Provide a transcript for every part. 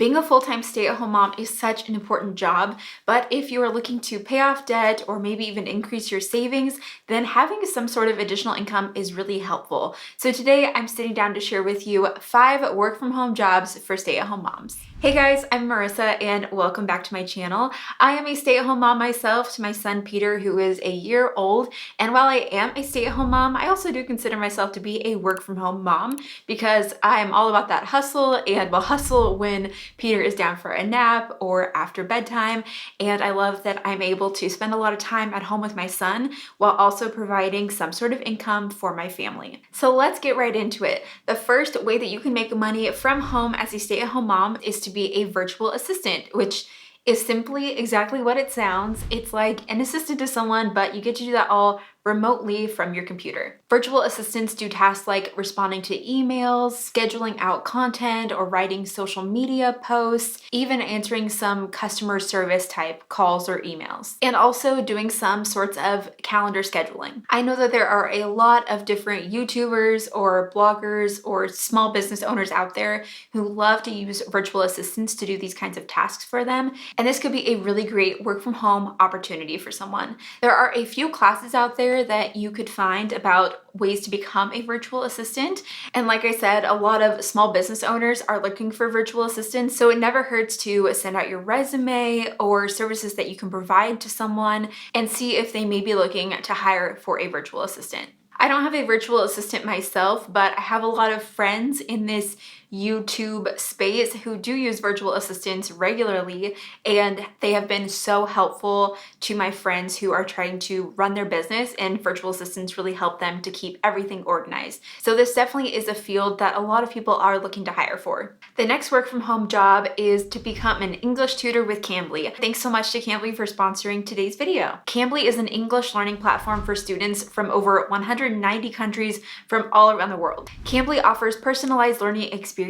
Being a full-time stay-at-home mom is such an important job, but if you are looking to pay off debt or maybe even increase your savings, then having some sort of additional income is really helpful. So today I'm sitting down to share with you 5 work-from-home jobs for stay-at-home moms. Hey guys, I'm Marissa and welcome back to my channel. I am a stay-at-home mom myself to my son Peter, who is a year old. And while I am a stay-at-home mom, I also do consider myself to be a work-from-home mom because I'm all about that hustle and will hustle when Peter is down for a nap or after bedtime, and I love that I'm able to spend a lot of time at home with my son while also providing some sort of income for my family. So let's get right into it. The first way that you can make money from home as a stay-at-home mom is to be a virtual assistant, which is simply exactly what it sounds. It's like an assistant to someone, but you get to do that all remotely from your computer. Virtual assistants do tasks like responding to emails, scheduling out content, or writing social media posts, even answering some customer service type calls or emails, and also doing some sorts of calendar scheduling. I know that there are a lot of different YouTubers or bloggers or small business owners out there who love to use virtual assistants to do these kinds of tasks for them, and this could be a really great work from home opportunity for someone. There are a few classes out there that you could find about ways to become a virtual assistant. And like I said, a lot of small business owners are looking for virtual assistants, so it never hurts to send out your resume or services that you can provide to someone and see if they may be looking to hire for a virtual assistant. I don't have a virtual assistant myself, but I have a lot of friends in this YouTube space who do use virtual assistants regularly, and they have been so helpful to my friends who are trying to run their business, and virtual assistants really help them to keep everything organized. So this definitely is a field that a lot of people are looking to hire for. The next work from home job is to become an English tutor with Cambly. Thanks so much to Cambly for sponsoring today's video. Cambly is an English learning platform for students from over 190 countries from all around the world. Cambly offers personalized learning experiences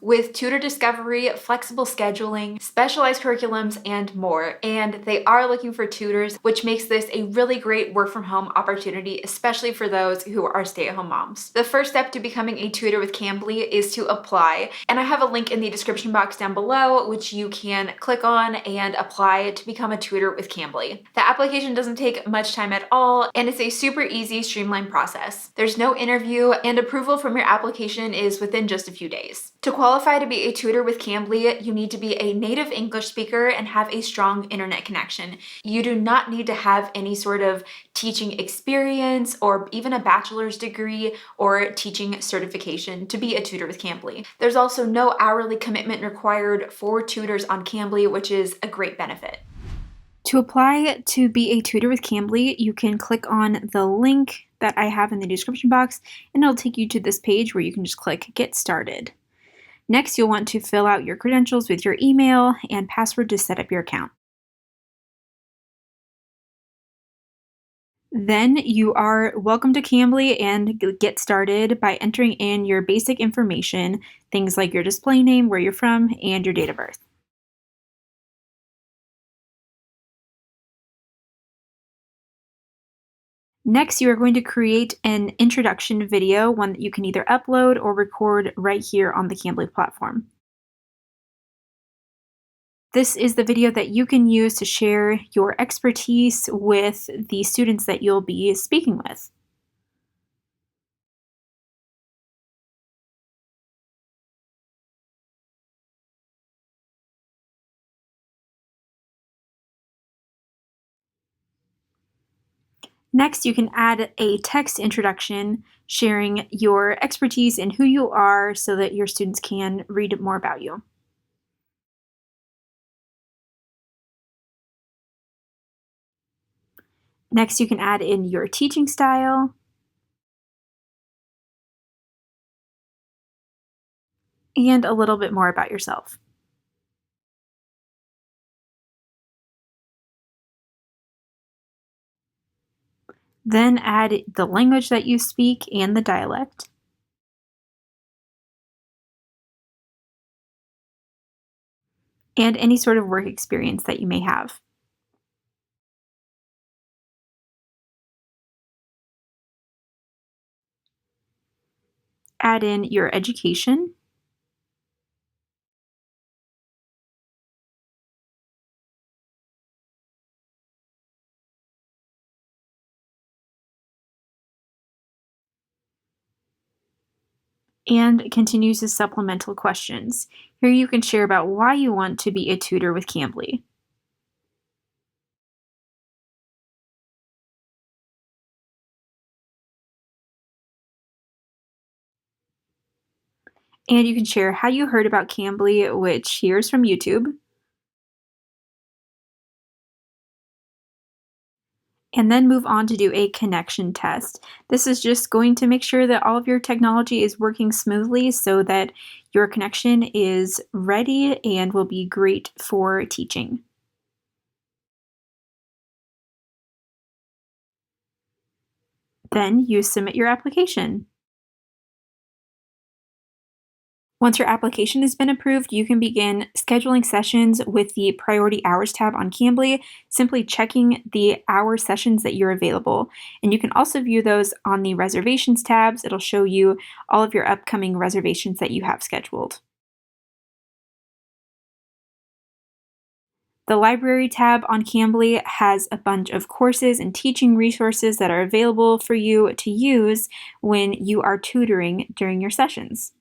with tutor discovery, flexible scheduling, specialized curriculums, and more. And they are looking for tutors, which makes this a really great work from home opportunity, especially for those who are stay-at-home moms. The first step to becoming a tutor with Cambly is to apply. And I have a link in the description box down below, which you can click on and apply to become a tutor with Cambly. The application doesn't take much time at all, and it's a super easy, streamlined process. There's no interview, and approval from your application is within just a few days. To qualify to be a tutor with Cambly, you need to be a native English speaker and have a strong internet connection. You do not need to have any sort of teaching experience or even a bachelor's degree or teaching certification to be a tutor with Cambly. There's also no hourly commitment required for tutors on Cambly, which is a great benefit. To apply to be a tutor with Cambly, you can click on the link that I have in the description box, and it'll take you to this page where you can just click Get Started. Next, you'll want to fill out your credentials with your email and password to set up your account. Then you are welcome to Cambly and get started by entering in your basic information, things like your display name, where you're from, and your date of birth. Next, you are going to create an introduction video, one that you can either upload or record right here on the Cambly platform. This is the video that you can use to share your expertise with the students that you'll be speaking with. Next, you can add a text introduction sharing your expertise and who you are so that your students can read more about you. Next, you can add in your teaching style and a little bit more about yourself. Then add the language that you speak and the dialect. And any sort of work experience that you may have. Add in your education and continues with supplemental questions. Here you can share about why you want to be a tutor with Cambly. And you can share how you heard about Cambly, which here is from YouTube, and then move on to do a connection test. This is just going to make sure that all of your technology is working smoothly so that your connection is ready and will be great for teaching. Then you submit your application. Once your application has been approved, you can begin scheduling sessions with the Priority Hours tab on Cambly, simply checking the hour sessions that you're available. And you can also view those on the Reservations tabs. It'll show you all of your upcoming reservations that you have scheduled. The Library tab on Cambly has a bunch of courses and teaching resources that are available for you to use when you are tutoring during your sessions.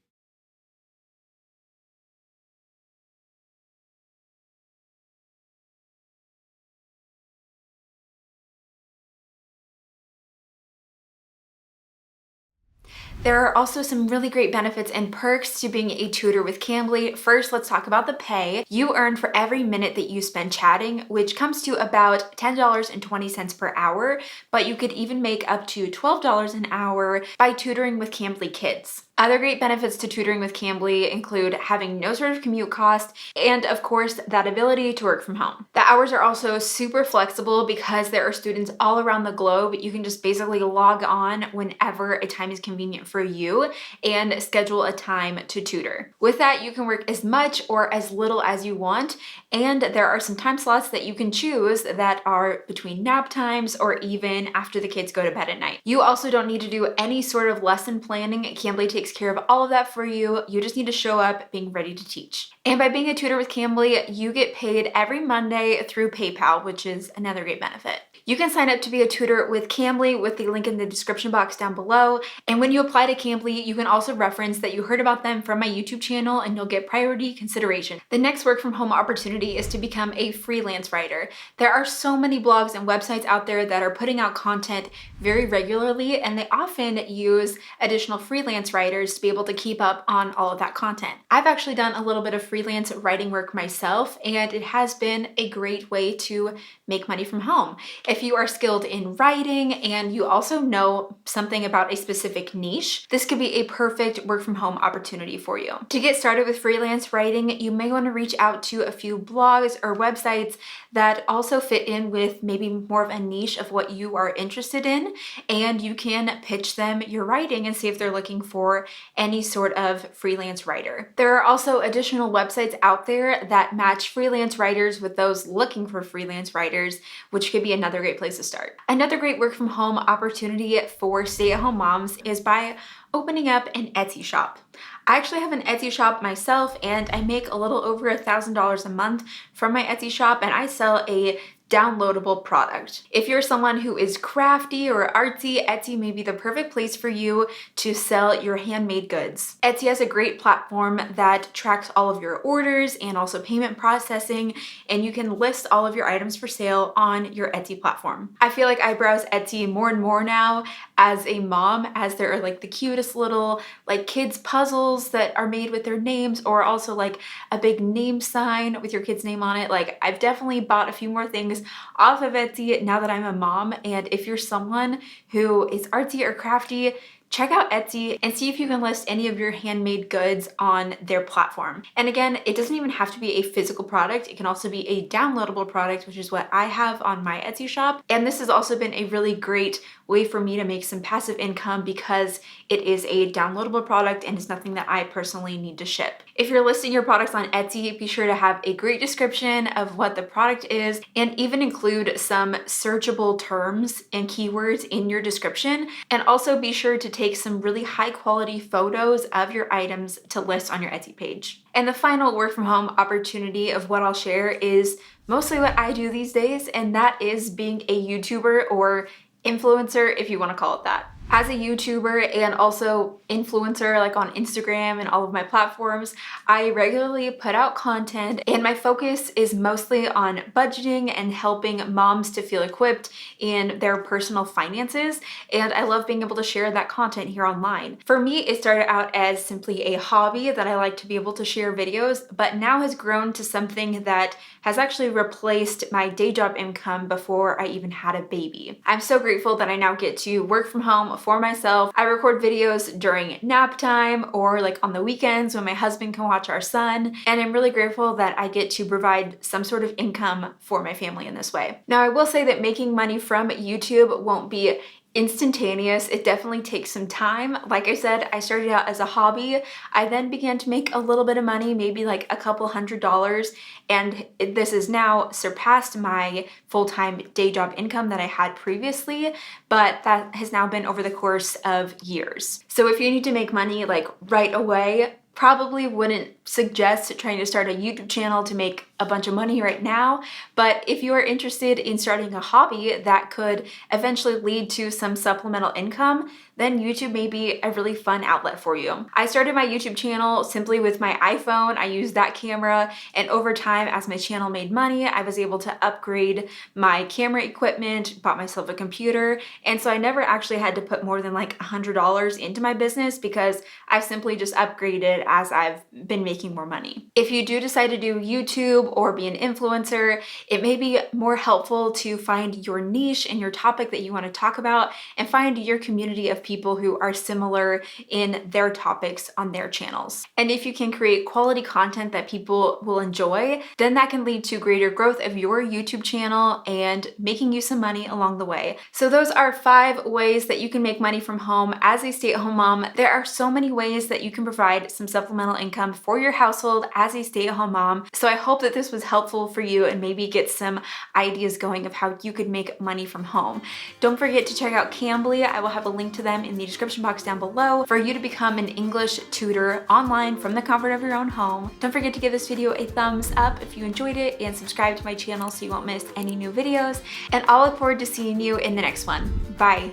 There are also some really great benefits and perks to being a tutor with Cambly. First, let's talk about the pay. You earn for every minute that you spend chatting, which comes to about $10.20 per hour, but you could even make up to $12 an hour by tutoring with Cambly Kids. Other great benefits to tutoring with Cambly include having no sort of commute cost and, of course, that ability to work from home. The hours are also super flexible because there are students all around the globe. You can just basically log on whenever a time is convenient for you and schedule a time to tutor. With that, you can work as much or as little as you want, and there are some time slots that you can choose that are between nap times or even after the kids go to bed at night. You also don't need to do any sort of lesson planning. Cambly takes care of all of that for you. You just need to show up being ready to teach. And by being a tutor with Cambly, you get paid every Monday through PayPal, which is another great benefit. You can sign up to be a tutor with Cambly with the link in the description box down below. And when you apply to Cambly, you can also reference that you heard about them from my YouTube channel and you'll get priority consideration. The next work from home opportunity is to become a freelance writer. There are so many blogs and websites out there that are putting out content very regularly, and they often use additional freelance writers to be able to keep up on all of that content. I've actually done a little bit of freelance writing work myself, and it has been a great way to make money from home. If you are skilled in writing and you also know something about a specific niche, this could be a perfect work from home opportunity for you. To get started with freelance writing, you may want to reach out to a few blogs or websites that also fit in with maybe more of a niche of what you are interested in, and you can pitch them your writing and see if they're looking for any sort of freelance writer. There are also additional websites out there that match freelance writers with those looking for freelance writers, which could be another great place to start. Another great work from home opportunity for stay-at-home moms is by opening up an Etsy shop. I actually have an Etsy shop myself, and I make a little over $1,000 a month from my Etsy shop, and I sell a downloadable product. If you're someone who is crafty or artsy, Etsy may be the perfect place for you to sell your handmade goods. Etsy has a great platform that tracks all of your orders and also payment processing, and you can list all of your items for sale on your Etsy platform. I feel like I browse Etsy more and more now as a mom, as there are like the cutest little like kids puzzles that are made with their names, or also like a big name sign with your kid's name on it. Like, I've definitely bought a few more things off of Etsy now that I'm a mom. And if you're someone who is artsy or crafty, check out Etsy and see if you can list any of your handmade goods on their platform. And again, it doesn't even have to be a physical product. It can also be a downloadable product, which is what I have on my Etsy shop. And this has also been a really great way for me to make some passive income because it is a downloadable product and it's nothing that I personally need to ship. If you're listing your products on Etsy, be sure to have a great description of what the product is and even include some searchable terms and keywords in your description. And also be sure to take some really high quality photos of your items to list on your Etsy page. And the final work from home opportunity of what I'll share is mostly what I do these days, and that is being a YouTuber or influencer, if you want to call it that. As a YouTuber and also influencer like on Instagram and all of my platforms, I regularly put out content and my focus is mostly on budgeting and helping moms to feel equipped in their personal finances, and I love being able to share that content here online. For me, it started out as simply a hobby that I like to be able to share videos, but now has grown to something that has actually replaced my day job income before I even had a baby. I'm so grateful that I now get to work from home for myself. I record videos during nap time or like on the weekends when my husband can watch our son, and I'm really grateful that I get to provide some sort of income for my family in this way. Now, I will say that making money from YouTube won't be instantaneous. It definitely takes some time. Like I said, I started out as a hobby. I then began to make a little bit of money, maybe like a couple $100s, and this has now surpassed my full-time day job income that I had previously, but that has now been over the course of years. So if you need to make money like right away, probably wouldn't suggest trying to start a YouTube channel to make a bunch of money right now, but if you are interested in starting a hobby that could eventually lead to some supplemental income, then YouTube may be a really fun outlet for you. I started my YouTube channel simply with my iPhone. I used that camera, and over time, as my channel made money, I was able to upgrade my camera equipment, bought myself a computer, and so I never actually had to put more than like $100 into my business because I've simply just upgraded as I've been making more money. If you do decide to do YouTube or be an influencer, it may be more helpful to find your niche and your topic that you want to talk about and find your community of people who are similar in their topics on their channels. And if you can create quality content that people will enjoy, then that can lead to greater growth of your YouTube channel and making you some money along the way. So those are 5 ways that you can make money from home as a stay-at-home mom. There are so many ways that you can provide some supplemental income for your household as a stay-at-home mom. So I hope that this was helpful for you and maybe get some ideas going of how you could make money from home. Don't forget to check out Cambly. I will have a link to them in the description box down below for you to become an English tutor online from the comfort of your own home. Don't forget to give this video a thumbs up if you enjoyed it and subscribe to my channel so you won't miss any new videos. And I'll look forward to seeing you in the next one. Bye.